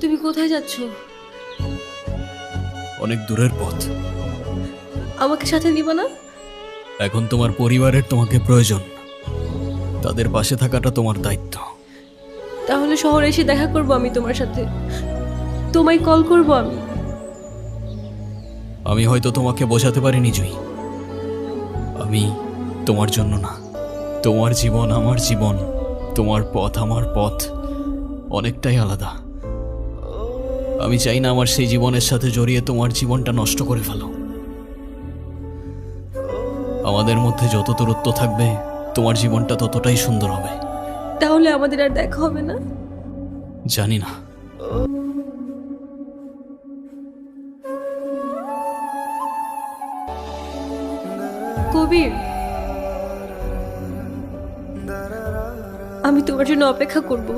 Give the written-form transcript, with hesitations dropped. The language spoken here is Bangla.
তুমি কোথায় যাচ্ছ? অনেক দূরের পথ। আমাকে সাথে নিবা না? এখন তোমার পরিবারের তোমাকে প্রয়োজন, তাদের পাশে থাকাটা তোমার দায়িত্ব। তাহলে শহরে এসে দেখা করব আমি তোমার সাথে, তোমায় কল করব আমি। আমি হয়তো তোমাকে বোঝাতে পারিনি জুই, আমি তোমার জন্য না। তোমার জীবন আমার জীবন, তোমার পথ আমার পথ অনেকটাই আলাদা। আমি চাই না আমার সেই জীবনের সাথে জড়িয়ে তোমার জীবনটা নষ্ট করে ফেলো। আমাদের মধ্যে যত দূরত্ব থাকবে তোমার জীবনটা ততটাই সুন্দর হবে। তাহলে আমাদের আর দেখা হবে না? জানি না। কবির, আমি তোমার জন্য অপেক্ষা করব।